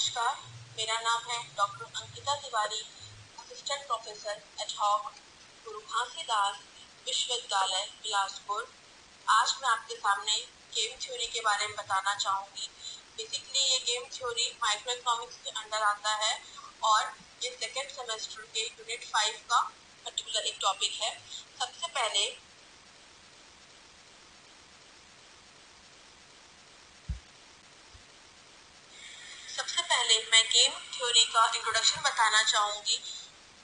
नमस्कार, मेरा नाम है doctor Ankita Tiwari, assistant professor ad hoc गुरु घासीदास विश्वविद्यालय बिलासपुर। आज मैं आपके सामने गेम थ्योरी के बारे में बताना चाहूँगी। बेसिकली ये गेम थ्योरी माइक्रो इकोनॉमिक्स के अंडर आता है और ये सेकेंड सेमेस्टर के यूनिट 5 का पर्टिकुलर एक टॉपिक है। सबसे पहले मैं गेम थ्योरी का इंट्रोडक्शन बताना चाहूँगी।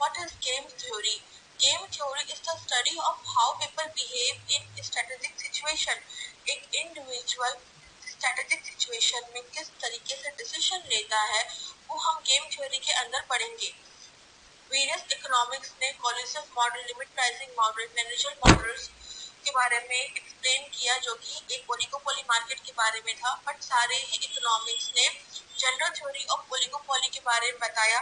What is game theory? Game theory is the study of how people behave in strategic situation. एक इंडिविजुअल स्ट्रेटेजिक सिचुएशन में किस तरीके से डिसीजन लेता है वो हम गेम थ्योरी के अंदर पढ़ेंगे। वेरियस इकोनॉमिक्स ने collusive model, limit pricing model, manager models के बारे में एक्सप्लेन किया जो कि एक ओलिगोपोली मार्केट के बारे में था, बट सारे ही इकोनॉमिक्स ने जनरल थ्योरी ऑफ ओलिगोपोली के बारे में बताया।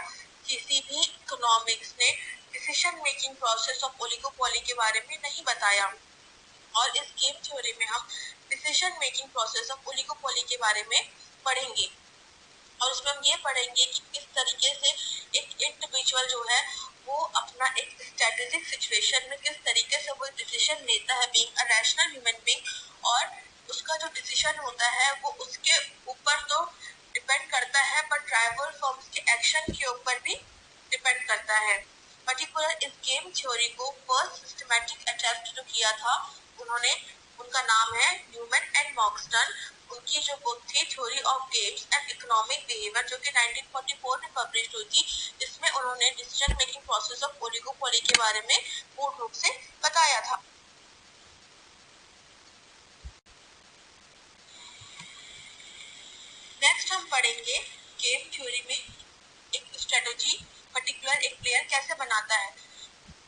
किसी भी इकोनॉमिक्स ने decision making process of oligopoly के बारे में नहीं बताया। और इस गेम थ्योरी में हम decision making process of oligopoly के बारे में पढ़ेंगे और उसमें हम ये पढ़ेंगे कि किस तरीके से एक इंडिविजुअल जो है वो अपना एक स्ट्रेटेजिक सिचुएशन में किस तरीके से वो डिसीजन लेता है, being a rational human being, और उसका जो डिसीजन होता है वो उसके ऊपर तो डिपेंड करता है बट ट्राइबल फॉर्म्स के एक्शन के ऊपर भी डिपेंड करता है। पर्टिकुलर इस गेम थ्योरी को फर्स्ट सिस्टमैटिक अटेम्प्ट जो किया था उनका नाम है न्यूमैन एंड मॉक्सटन। उनकी जो बुक थी theory of games and economic behaviour जो कि 1944 में पब्लिश हुई थी, इसमें उन्होंने decision making process of oligopoly के बारे में पूर्ण रूप से बताया था। नेक्स्ट हम पढ़ेंगे गेम थ्योरी में एक स्ट्रेटेजी, पर्टिकुलर एक प्लेयर कैसे बनाता है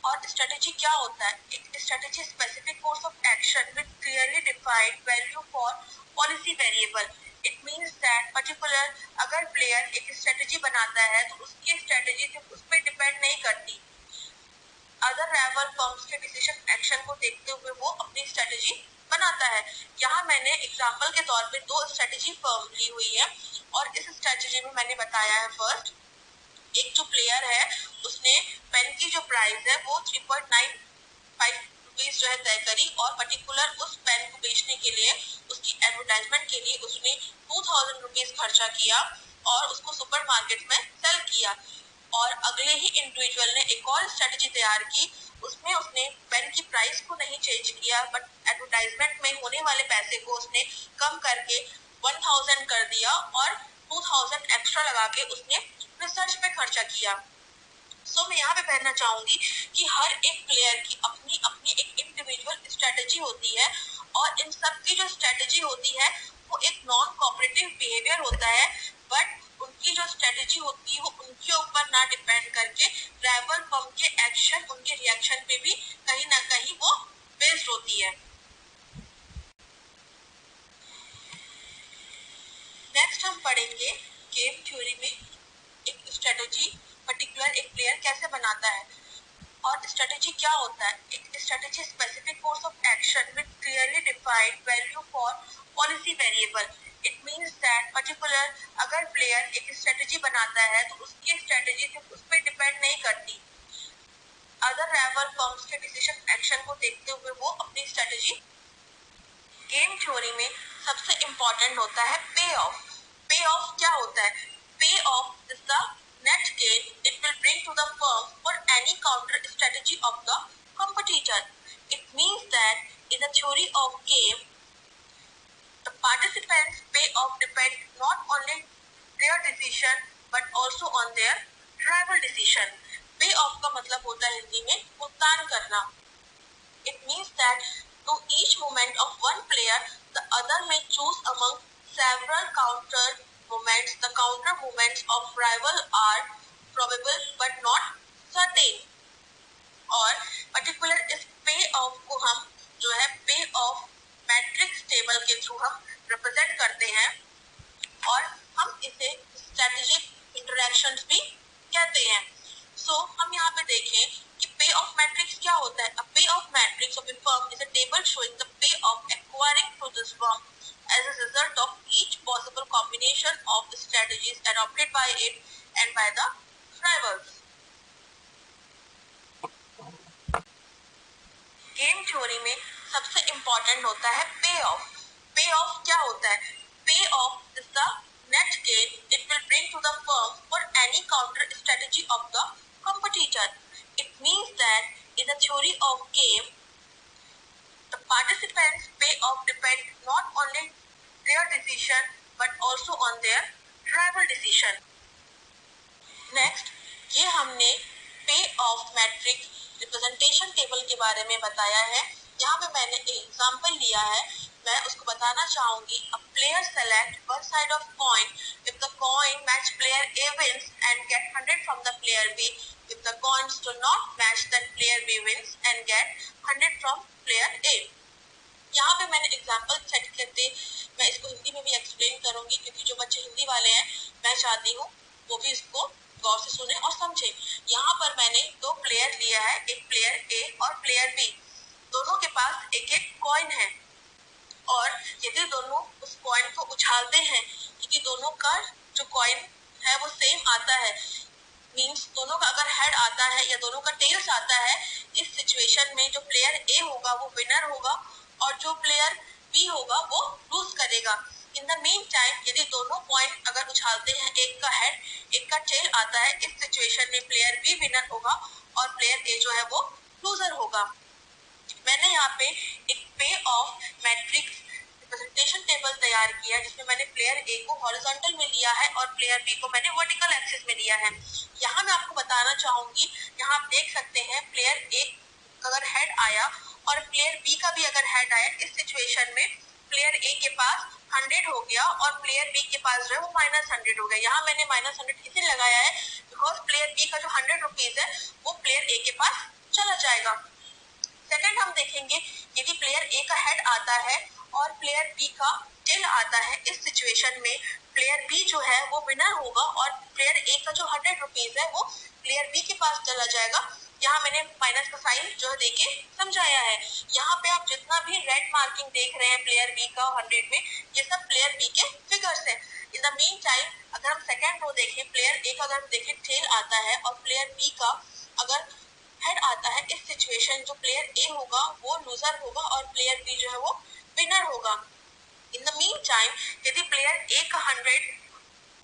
और स्ट्रेटेजी क्या होता है। एक strategy specific course of action with clearly defined value for policy variable. It means that particular अगर प्लेयर एक स्ट्रेटेजी बनाता है तो उसकी स्ट्रेटेजी सिर्फ उस पर डिपेंड नहीं करती, अदर राइवल फर्म्स के डिसीजन एक्शन को देखते हुए वो अपनी स्ट्रेटेजी बनाता है। यहाँ मैंने एग्जाम्पल के तौर पे 2 स्ट्रेटेजी फर्म ली हुई है और इस स्ट्रेटेजी में मैंने बताया है फर्स्ट, एक जो प्लेयर है उसने पेन की जो प्राइस है वो 3.95 रुपीज जो है तय करी और पर्टिकुलर उस पेन को बेचने के लिए उसकी एडवर्टाइजमेंट के लिए उसने 2000 रुपीज खर्चा किया और उसको सुपरमार्केट में सेल किया। और अगले ही इंडिविजुअल ने एक और स्ट्रेटेजी तैयार की, उसमें उसने पेन की प्राइस को नहीं चेंज किया बट एडवर्टाइजमेंट में होने वाले पैसे को उसने कम करके 1000 कर दिया और 2000 एक्स्ट्रा लगा के उसने रिसर्च पे खर्चा किया। मैं यहाँ पे कहना चाहूंगी कि हर एक प्लेयर की अपनी अपनी एक इंडिविजुअल स्ट्रेटेजी होती है और इन सब की जो स्ट्रेटेजी होती है वो एक नॉन कोऑपरेटिव बिहेवियर होता है, बट उनकी जो स्ट्रेटेजी होती है वो उनके ऊपर ना डिपेंड करके राइवल फर्म के एक्शन, उनके रिएक्शन पे भी कहीं ना कहीं वो बेस्ड होती है। नेक्स्ट हम पढ़ेंगे गेम थ्योरी में एक स्ट्रेटेजी, पर्टिकुलर एक प्लेयर कैसे बनाता है और स्ट्रेटेजी क्या होता है। एक strategy specific course of action with clearly defined value for policy variable. It means that particular अगर प्लेयर एक स्ट्रेटेजी बनाता है तो उसकी स्ट्रेटेजी सिर्फ उस पर डिपेंड नहीं करती, अदर राइवल फर्म्स के डिसीजन एक्शन को देखते हुए वो अपनी स्ट्रेटेजी। गेम थ्योरी में सबसे इम्पोर्टेंट होता है पे ऑफ। पे ऑफ क्या होता है? Payoff is the net gain it will bring to the firm for any counter strategy of the competitor. It means that in the theory of game, the participants' pay off depend not only their decision but also on their rival decision. Pay off का मतलब होता है हिंदी में भुगतान करना। It means that to each movement of one player, the other may choose among several counter movements. The counter movements of rival are probable but not certain. और particular इस पे ऑफ को हम जो है पे ऑफ मैट्रिक्स टेबल के through हम रिप्रेजेंट करते हैं और हम इसे स्ट्रेटेजिक इंटरैक्शंस भी कहते हैं। हम यहाँ पे देखें कि पे ऑफ मैट्रिक्स क्या होता है। A pay off matrix of a firm is a table showing the pay off acquiring to this firm as a result of each possible combination of strategies adopted by it and by the rivals. Game theory में सबसे important होता है पे of. पे of क्या होता है? Payoff is the net gain it will bring to the firm for any counter strategy of the competitor. It means that in the theory of game, the participants' payoff depend not only their decision but also on their rival decision. Next, ये हमने पे of matrix representation table के बारे में बताया है। यहाँ पे मैंने एक एग्जांपल लिया है, मैं उसको बताना चाहूंगी। A player select one side of coin. If the coin match player A wins and get 100 from the player B. If the coins do not match, then player B wins and get 100 from player A. यहाँ पे मैंने example set करते, मैं इसको हिंदी में भी explain करूंगी क्योंकि जो बच्चे हिंदी वाले हैं मैं चाहती हूँ वो भी इसको गौर से सुने और समझे। यहाँ पर मैंने दो प्लेयर लिया है, एक प्लेयर ए और प्लेयर बी। दोनों के पास एक एक कॉइन है और यदि दोनों उस कॉइन को उछालते हैं, क्योंकि दोनों का जो कॉइन है वो सेम आता है, मीन्स दोनों का अगर हेड आता है या दोनों का टेल्स आता है, इस सिचुएशन में जो प्लेयर ए होगा वो विनर होगा और जो प्लेयर बी होगा वो लूज करेगा। इन द मीन टाइम यदि दोनों पॉइंट अगर उछालते हैं, एक का हेड एक का टेल आता है, इस सिचुएशन में प्लेयर बी विनर होगा और प्लेयर ए जो है वो लूजर होगा। मैंने यहाँ पे एक पे ऑफ मैट्रिक्स रिप्रेजेंटेशन टेबल तैयार किया जिसमें मैंने प्लेयर ए को हॉरिजॉन्टल में लिया है और प्लेयर बी को मैंने वर्टिकल एक्सिस में लिया है। यहाँ मैं आपको बताना चाहूंगी, यहाँ आप देख सकते हैं प्लेयर ए अगर हेड आया और प्लेयर बी का भी अगर हेड आया, इस सिचुएशन में प्लेयर ए के पास 100 हो गया और प्लेयर बी के पास जो है वो -100 हो गया। यहाँ मैंने -100 इसलिए लगाया है बिकॉज प्लेयर बी का जो 100 रुपीज है वो प्लेयर ए के पास चला जाएगा। सेकंड हम देखेंगे, यदि प्लेयर ए का हेड आता है और प्लेयर बी का टेल आता है, इस सिचुएशन में प्लेयर बी जो है वो विनर होगा और प्लेयर ए का जो 100 रुपीज है वो प्लेयर बी के पास चला जाएगा। यहाँ मैंने माइनस का साइन जो है देके समझाया है। यहाँ पे आप जितना भी रेड मार्किंग देख रहे हैं प्लेयर बी का 100 में, ये सब प्लेयर बी के फिगर्स है। इन द मीन टाइम अगर हम सेकेंड रो देखें, प्लेयर ए का अगर हम देखें टेल आता है और प्लेयर बी का अगर हेड आता है, इस सिचुएशन जो प्लेयर ए होगा वो लूजर होगा और प्लेयर बी जो है वो विनर होगा। इन द मीन टाइम यदि प्लेयर ए का 100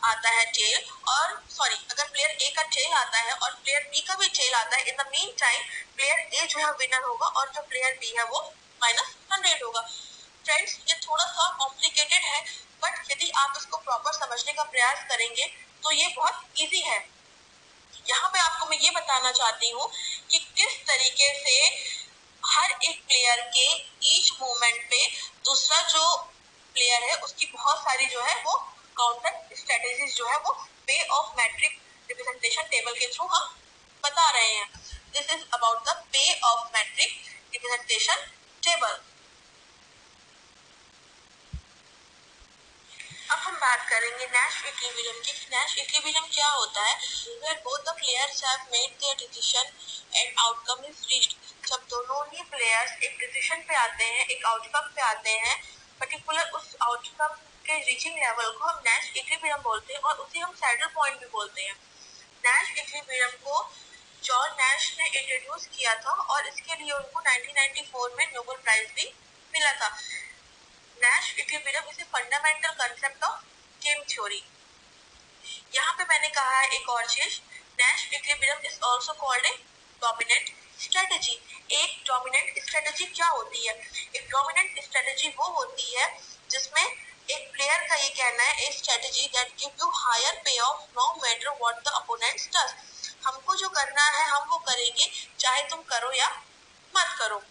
आता है टेल और सॉरी अगर प्लेयर ए का टेल आता है और प्लेयर बी का भी टेल आता है, in the mean time player ए जो है विनर होगा और जो प्लेयर बी है वो -100 होगा। फ्रेंड्स, ये थोड़ा सा कॉम्प्लिकेटेड है बट यदि आप इसको प्रॉपर समझने का प्रयास करेंगे तो ये बहुत इजी है। यहाँ पे आपको मैं ये बताना चाहती हूँ कि किस तरीके से हर एक प्लेयर के ईच मूवमेंट पे दूसरा जो प्लेयर है उसकी बहुत सारी जो है वो काउंटर स्ट्रेटेजीज जो है वो payoff matrix representation table के थ्रू हम बता रहे हैं। This is about the payoff matrix representation table. अब हम बात करेंगे नैश इक्विलिब्रियम की। नैश इक्विलिब्रियम क्या होता है? Where both the players have made their decision and outcome is reached. जब दोनों ही प्लेयर्स एक डिसीजन पे आते हैं, एक आउटकम पे आते हैं, पर्टिकुलर उस आउटकम के रीचिंग लेवल को हम नैश इक्विलिब्रियम बोलते हैं और उसे हम सैडल पॉइंट भी बोलते हैं। नैश इक्विलिब्रियम को जॉन नैश ने इंट्रोड्यूस किया था और इसके लिए उनको 1994 में नोबेल प्राइज भी मिला था। Nash equilibrium is a fundamental concept of game theory. यहाँ पे मैंने कहा है एक और चीज, Nash equilibrium is also called a dominant strategy. एक dominant strategy क्या होती है? एक dominant strategy वो होती है जिसमें एक प्लेयर का ये कहना है a strategy that give you higher payoff no matter what the opponent does. हमको जो करना है हम वो करेंगे चाहे तुम करो या मत करो।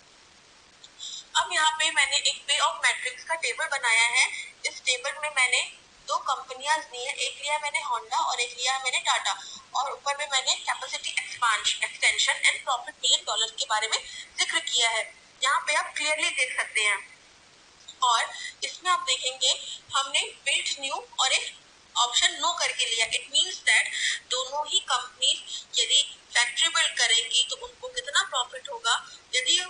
अब यहाँ पे मैंने एक पे ऑफ मैट्रिक्स का टेबल बनाया है। इस टेबल में मैंने दो कंपनियां ली है, एक लिया मैंने होंडा और एक लिया मैंने टाटा और ऊपर में मैंने कैपेसिटी एक्सटेंशन एंड प्रॉफिट $1 के बारे में जिक्र किया है। यहाँ पे आप क्लियरली देख सकते हैं और इसमें आप देखेंगे हमने बिल्ड न्यू और एक ऑप्शन नो करके लिया। इट मीन्स दैट दोनों ही कंपनी यदि फैक्ट्री बिल्ड करेंगी तो उनको कितना प्रॉफिट होगा, यदि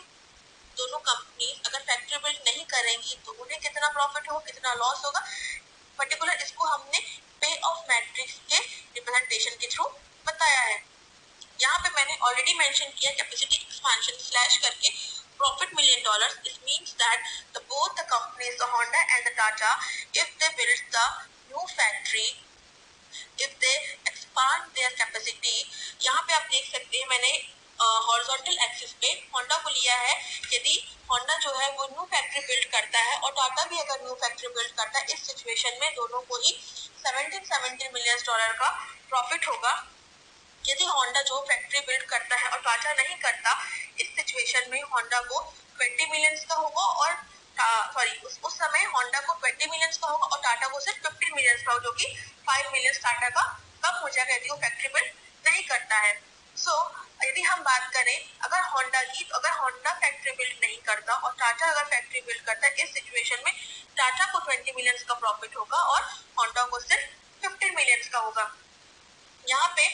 दोनों कंपनी अगर फैक्ट्री बिल्ड नहीं करेंगी तो उन्हें कितना प्रॉफिट होगा, कितना लॉस होगा। पर्टिकुलर इसको हमने पे ऑफ मैट्रिक्स के मेंशन किया कैपेसिटी एक्सपेंशन स्लैश करके profit $1,000,000. This means that both the companies, the Honda and the Tata, if they build the new factory, if they expand their capacity, यहाँ पे आप देख सकते हैं मैंने हॉरिजॉन्टल एक्सिस पे होंडा को लिया है। यदि होंडा जो है वो न्यू फैक्ट्री बिल्ड करता है और टाटा भी अगर न्यू फैक्ट्री बिल्ड करता है, इस सिचुएशन में दोनों को ही $17 मिलियन का प्रॉफिट होगा। यदि होंडा जो फैक्ट्री बिल्ड करता है और टाटा नहीं करता, इस सिचुएशन में होंडा को 20 मिलियंस का होगा और उस समय होंडा को 20 मिलियंस का होगा और टाटा को सिर्फ 15 मिलियंस का होगा, जो कि 5 मिलियंस टाटा का कम हो जाएगा यदि वो फैक्ट्री बिल्ड नहीं करता है। यदि हम बात करें अगर होंडा की, तो अगर होंडा फैक्ट्री बिल्ड नहीं करता और टाटा अगर फैक्ट्री बिल्ड करता है, इस सिचुएशन में टाटा को 20 मिलियंस का प्रॉफिट होगा और होंडा को सिर्फ 15 मिलियंस का होगा। यहाँ पे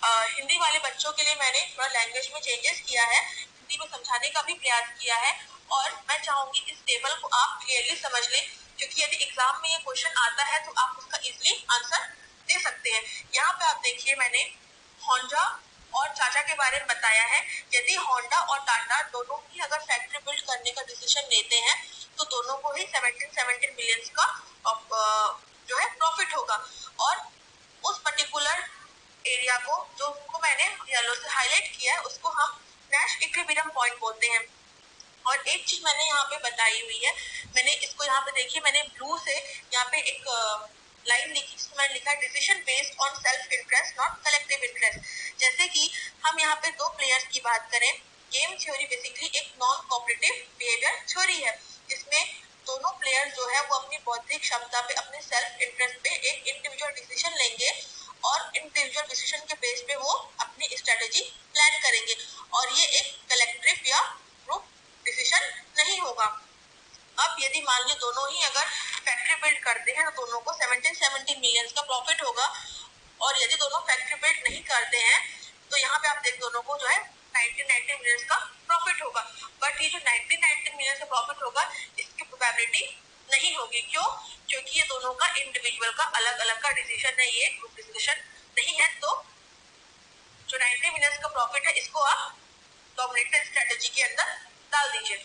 हिंदी वाले बच्चों के लिए मैंने थोड़ा लैंग्वेज में चेंजेस किया है, हिंदी में समझाने का भी प्रयास किया है और मैं चाहूंगी इस टेबल को आप क्लियरली समझ लें, क्योंकि यदि एग्जाम में ये क्वेश्चन आता है तो आप उसका इजीली आंसर दे सकते हैं। यहाँ पे आप देखिए मैंने होंडा और टाटा के बारे में बताया है। यदि होंडा और टाटा दोनों ही अगर फैक्ट्री बिल्ड करने का डिसीजन लेते हैं तो दोनों को ही 17 मिलियंस का जो है प्रॉफिट होगा और उस पर्टिकुलर एरिया को जो उनको मैंने येलो से हाईलाइट किया है उसको हम नैश इक्विलिब्रियम पॉइंट बोलते हैं। और एक चीज मैंने यहाँ पे बताई हुई है, मैंने इसको यहाँ पे देखिए मैंने ब्लू से यहाँ पे एक लाइन लिखी जिसमें मैंने लिखा decision based on self interest not collective interest. जैसे कि हम यहाँ पे दो प्लेयर्स की बात करें, गेम थ्योरी बेसिकली एक नॉन कोऑपरेटिव बिहेवियर थ्योरी है। इसमें दोनों प्लेयर जो है वो अपनी बौद्धिक क्षमता पे, अपने सेल्फ इंटरेस्ट पे एक इंडिविजुअल डिसीजन लेंगे और इंडिविजुअल डिसीजन के बेस पे वो अपनी स्ट्रेटेजी प्लान करेंगे और ये एक कलेक्टिव या ग्रुप डिसीजन नहीं होगा। अब यदि मान लीजिए दोनों ही अगर फैक्ट्री बिल्ड करते हैं तो दोनों को 17 मिलियंस का प्रॉफिट होगा और यदि दोनों फैक्ट्री बिल्ड नहीं करते हैं तो यहाँ पे आप देख दोनों को जो है 19 मिलियंस का प्रॉफिट होगा। बट ये जो 19 मिलियंस का प्रॉफिट होगा इसकी प्रोबेबिलिटी नहीं होगी। क्यों? क्योंकि ये दोनों का इंडिविजुअल का अलग अलग का डिसीजन है, ये ग्रुप डिसीजन नहीं है। तो जो 90 मिलियंस का प्रॉफिट है इसको आप डोमिनेटेड स्ट्रेटेजी के अंदर डाल दीजिए।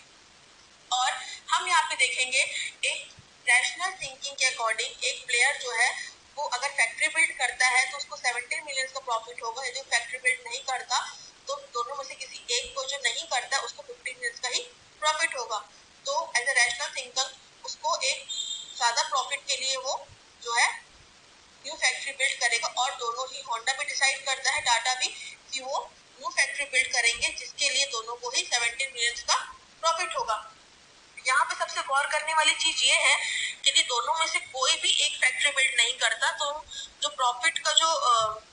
और हम यहाँ पे देखेंगे एक रैशनल थिंकिंग के अकॉर्डिंग एक प्लेयर जो है वो अगर फैक्ट्री बिल्ड करता है तो उसको 17 मिलियंस का प्रॉफिट होगा। यदि फैक्ट्री बिल्ड नहीं करता तो दोनों में से किसी एक को जो नहीं करता उसको 15 मिलियंस का ही प्रॉफिट होगा। तो एज अ रैशनल थिंकर उसको एक ज्यादा प्रॉफिट के लिए वो जो है न्यू फैक्ट्री बिल्ड करेगा और दोनों ही होंडा भी डिसाइड करता है, टाटा भी, कि वो न्यू फैक्ट्री बिल्ड करेंगे जिसके लिए दोनों को ही 17 मिलियंस का प्रॉफिट होगा। यहाँ पे सबसे गौर करने वाली चीज ये है कि यदि दोनों में से कोई भी एक फैक्ट्री बिल्ड नहीं करता तो जो प्रॉफिट का जो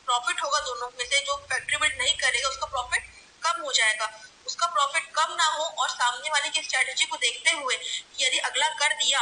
प्रॉफिट होगा दोनों में से जो फैक्ट्री बिल्ड नहीं करेगा उसका प्रॉफिट कम हो जाएगा। उसका प्रॉफिट कम ना हो और सामने वाले की स्ट्रेटेजी को देखते हुए यदि अगला कर दिया,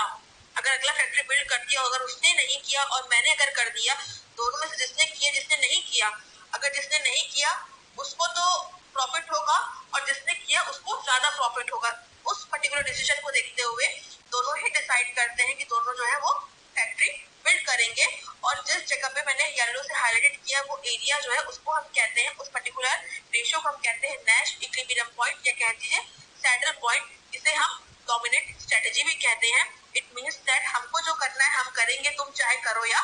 अगर अगला फैक्ट्री बिल्ड कर दिया, अगर उसने नहीं किया और मैंने अगर कर दिया, दोनों में से जिसने किया जिसने नहीं किया, अगर जिसने नहीं किया उसको तो प्रॉफिट होगा और जिसने किया उसको ज्यादा प्रॉफिट होगा। उस पर्टिकुलर डिसीजन को देखते हुए दोनों ही डिसाइड करते हैं कि दोनों जो है वो फैक्ट्री बिल्ड करेंगे और जिस जगह पे मैंने येलो से हाईलाइट किया वो एरिया जो है उसको हम कहते हैं, उस पर्टिकुलर रेशियो को हम कहते हैं नैश इक्विलिब्रियम पॉइंट या कह दीजिए सैडल पॉइंट। इसे हम डोमिनेंट स्ट्रेटेजी भी कहते हैं। इट मीन्स दैट हमको जो करना है हम करेंगे, तुम चाहे करो या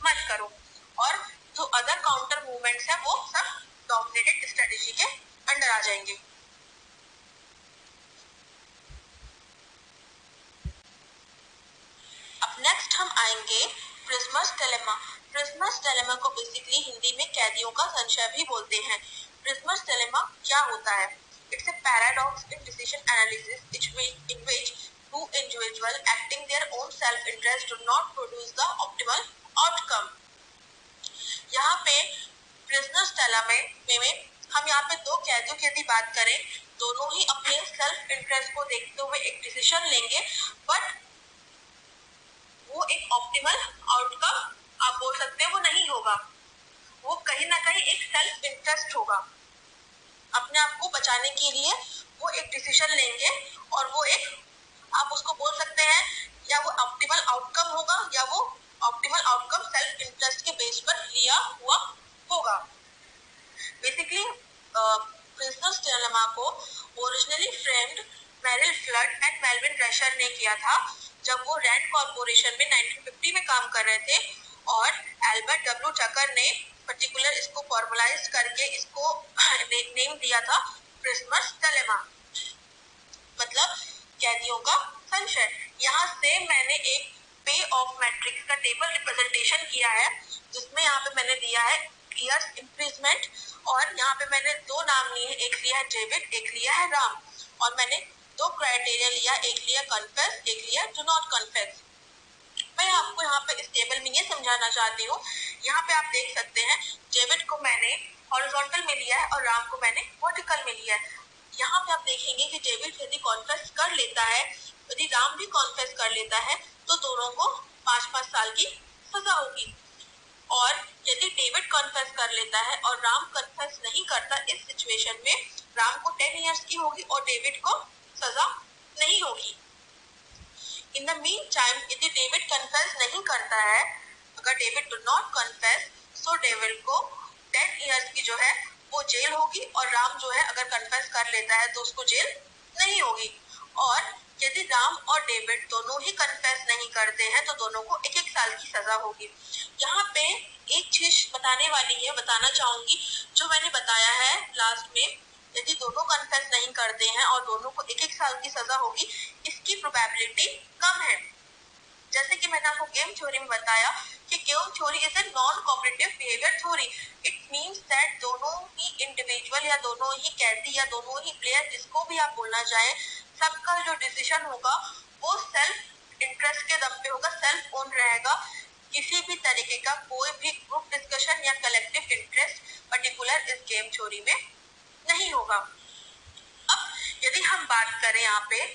मत करो। और जो अदर काउंटर मूवमेंट्स है वो सब डोमिनेटेड स्ट्रेटेजी के अंडर आ जाएंगे। अब नेक्स्ट हम आएंगे प्रिज्मस डिलेमा। प्रिज्मस डिलेमा को बेसिकली हिंदी में कैदियों का संशय भी बोलते हैं। प्रिज्मस डिलेमा क्या होता है? It's a paradox in decision analysis in which two individuals acting their own self-interest do not produce the optimal outcome. यहाँ पे प्रिजनर्स डिलेमा में हम यहाँ पे दो कैदियों की यदि बात करें, दोनों ही अपने सेल्फ इंटरेस्ट को देखते हुए एक डिसीजन लेंगे, बट वो एक ऑप्टिमल आउटकम आप बोल सकते हैं वो नहीं होगा। वो कहीं ना कहीं एक सेल्फ इंटरेस्ट होगा, अपने आप को बचाने के लिए वो एक डिसीजन लेंगे और वो एक आप उसको बोल सकते हैं या वो ऑप्टिमल आउटकम होगा या वो ऑप्टिमल आउटकम सेल्फ इंटरेस्ट के बेस पर लिया हुआ होगा। बेसिकली प्रिजनर्स डिलेमा को originally framed Merrill Flood and Melvin Dresher ने किया था जब वो रैंड कॉर्पोरेशन में 1950 में काम कर रहे थे, और एल्बर्ट डब्ल्यू टकर ने पर्टिकुलर इसको फॉर्मुलाइज करके इसको नेम दिया था प्रिजनर्स डिलेमा, मतलब कैदियों का संशय। यहाँ से मैंने एक पे ऑफ मैट्रिक्स का टेबल रिप्रेजेंटेशन किया है, जिसमें यहाँ पे मैंने दिया है इयर्स इम्प्रिजमेंट, और यहाँ पे मैंने दो नाम लिए हैं, एक लिया है डेविड, एक लिया है राम, और मैंने दो क्राइटेरिया लिया, एक लिया कन्फेस, एक लिया डू नॉट कन्फेस। मैं आपको यहाँ पे इस टेबल में ये समझाना चाहती हूँ, यहाँ पे आप देख सकते हैं डेविड को मैंने हॉरिजॉन्टल में लिया है और राम को मैंने वर्टिकल में लिया है। यहाँ पे आप देखेंगे कि डेविड यदि कॉन्फेस कर लेता है, यदि राम भी कॉन्फेस कर लेता है, तो दोनों को 5-5 साल की सजा होगी, और यदि डेविड कॉन्फेस कर लेता है और राम कॉन्फेस नहीं करता, इस सिचुएशन में राम को 10 इयर्स की होगी और डेविड को सजा नहीं होगी। इन द मीन टाइम यदि डेविड कन्फेस नहीं करता है, अगर David do not confess, so David को 10 इयर्स की जो है वो जेल होगी, और राम जो है अगर कन्फेस कर लेता है तो उसको जेल नहीं होगी। और यदि राम और डेविड दोनों ही कन्फेस नहीं करते हैं तो दोनों को 1-1 साल की सजा होगी। यहाँ पे एक चीज बताने वाली है, बताना चाहूंगी, जो मैंने बताया है लास्ट में, यदि दोनों कन्फेस नहीं करते हैं और दोनों को 1-1 साल की सजा होगी, इसकी प्रोबेबिलिटी कम है। जैसे कि मैंने आपको गेम थ्योरी में बताया कि game theory is a non cooperative behaviour theory. It means that दोनों ही इंडिविजुअल या दोनों ही कैदी या दोनों ही प्लेयर, जिसको भी आप बोलना चाहें, सबका जो डिसीजन होगा वो सेल्फ इंटरेस्ट के दम पे होगा, सेल्फ ओन रहेगा। किसी भी तरीके का कोई भी ग्रुप डिस्कशन या कलेक्टिव इंटरेस्ट पर्टिकुलर इस गेम थ्योरी में नहीं होगा। अब यदि हम बात करें यहाँ पे,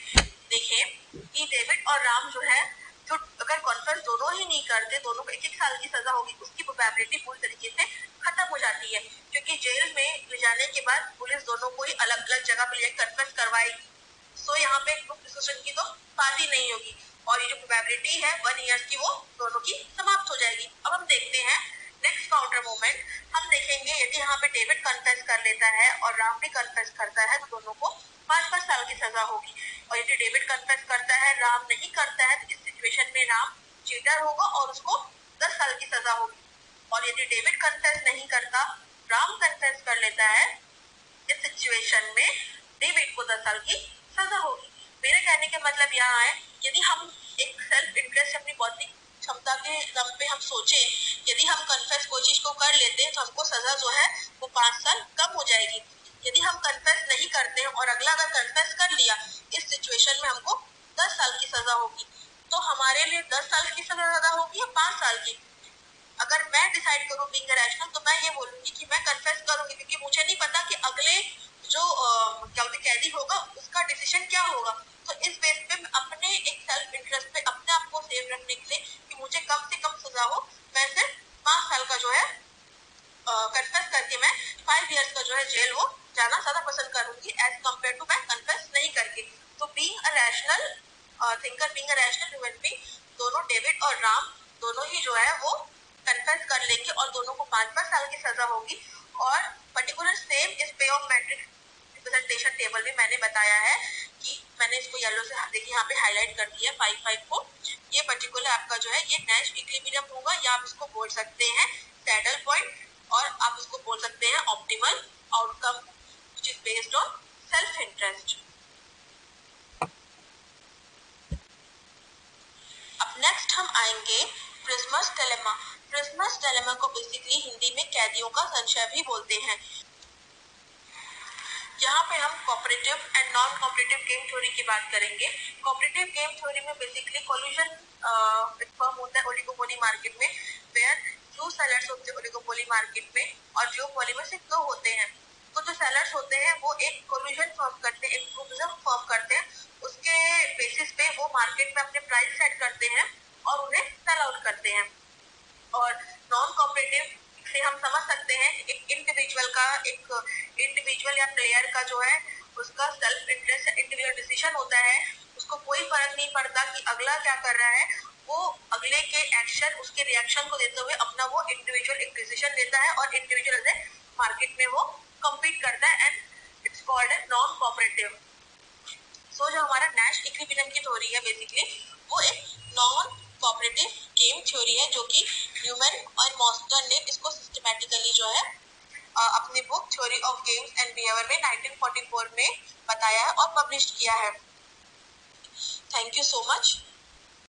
देखें कि डेविड और राम जो है, तो अगर कॉन्फ्रेंस दोनों ही नहीं करते, दोनों को 1-1 साल की सजा होगी, उसकी प्रोबेबिलिटी पूरी तरीके से खत्म हो जाती है, क्योंकि जेल में ले जाने के बाद पुलिस दोनों को ही अलग अलग जगह पे लेकर कन्फेस करवाएगी। सो यहाँ पे ग्रुप डिस्कशन की तो बात ही नहीं होगी, और ये जो प्रोबेबिलिटी है 1 ईयर की, वो दोनों की समाप्त हो जाएगी। अब हम देखते हैं नेक्स्ट काउंटर मूवमेंट। हम देखेंगे यदि यहाँ पे डेविड कन्फेस कर लेता है और राम भी कन्फेस करता है, तो दोनों को 5-5 साल की सजा होगी, और यदि डेविड कन्फेस करता है, राम नहीं करता है, तो इस सिचुएशन में राम चीटर होगा और उसको 10 साल की सजा होगी। और यदि डेविड कन्फेस नहीं करता, राम कन्फेस कर लेता है, इस सिचुएशन में डेविड को 10 साल की सजा होगी। मेरे कहने का मतलब यहाँ है, यदि हम एक सेल्फ इंटरेस्ट अपनी बौद्धिक क्षमता के दम पे हम सोचें, यदि हम कन्फेस कोई चीज को कर लेते हैं तो हमको सजा जो है वो 5 साल कम हो जाएगी। यदि हम कन्फेस नहीं करते हैं और अगला अगर कन्फेस कर लिया, इस सिचुएशन में हमको 10 साल की सजा होगी। तो हमारे लिए 10 साल की सजा ज्यादा होगी या 5 साल की? अगर मैं डिसाइड करूँ बीइंग रैशनल, तो मैं ये बोलूंगी कि मैं कन्फेस करूंगी, क्योंकि मुझे नहीं पता कि अगले जो क्या बोलते कैदी होगा उसका डिसीजन क्या होगा। तो इस बेस पे मैं अपने एक सेल्फ इंटरेस्ट पे अपने आप को सेव रखने के लिए कि मुझे कम से कम सजा हो, मैं सिर्फ 5 साल का जो है कन्फेस करके मैं 5 इयर्स का जो है जेल वो जाना ज्यादा पसंद करूंगी, एज कम्पेयर टू मैं कन्फेस नहीं करके। तो being a rational thinker, being a rational human being, दोनों डेविड और राम दोनों ही जो है वो कन्फेस कर लेंगे और दोनों को 5-5 साल की सजा होगी। और पर्टिकुलर सेम इस पे ऑफ मैट्रिक्स रिप्रेजेंटेशन टेबल में मैंने बताया है कि मैंने इसको येलो से देखिए यहाँ पे हाईलाइट कर दिया 5-5 को। ये पर्टिकुलर आपका जो है ये नैश इक्विलिब्रियम होगा, या आप इसको बोल सकते हैं सैडल पॉइंट, और आप इसको बोल सकते हैं optimal outcome which is based on self interest. अब नेक्स्ट हम आएंगे प्रिजनर्स डिलेमा। प्रिजनर्स डिलेमा को बेसिकली हिंदी में कैदियों का संशय भी बोलते हैं। यहाँ पे हम cooperative and non cooperative game theory की बात करेंगे। कोऑपरेटिव गेम थ्योरी में बेसिकली कोल्यूशन फॉर्म होता है ओलिगोपोली मार्केट में, वेयर जो सेलर्स होते हैं ओलिगोपोली मार्केट में और जो पॉलीमर से दो होते हैं, तो जो सेलर्स होते हैं वो एक कोल्यूशन फॉर्म करते हैं, एक ग्रुपिज्म फॉर्म करते हैं, उसके बेसिस पे वो मार्केट में अपने प्राइस सेट करते हैं और उन्हें सेल आउट करते हैं। और नॉन कोऑपरेटिव से हम समझ सकते हैं एक इंडिविजुअल या प्लेयर का जो है उसका सेल्फ इंटरेस्ट या इंडिविजुअल डिसीजन होता है, उसको कोई फर्क नहीं पड़ता कि अगला क्या कर रहा है, वो अगले के एक्शन उसके रिएक्शन को देते हुए अपना वो इंडिविजुअल एक डिसीजन लेता है और इंडिविजुअल मार्केट में वो compete करता है and it's called as non-cooperative. So जो हमारा नैश इक्विलिब्रियम की थ्योरी है बेसिकली वो एक नॉन कोऑपरेटिव गेम थ्योरी है जो कि न्यूमैन और मॉर्सन ने इसको सिस्टमैटिकली जो है अपनी book theory of games and behaviour में 1944 में बताया है और पब्लिश किया है. Thank you so much.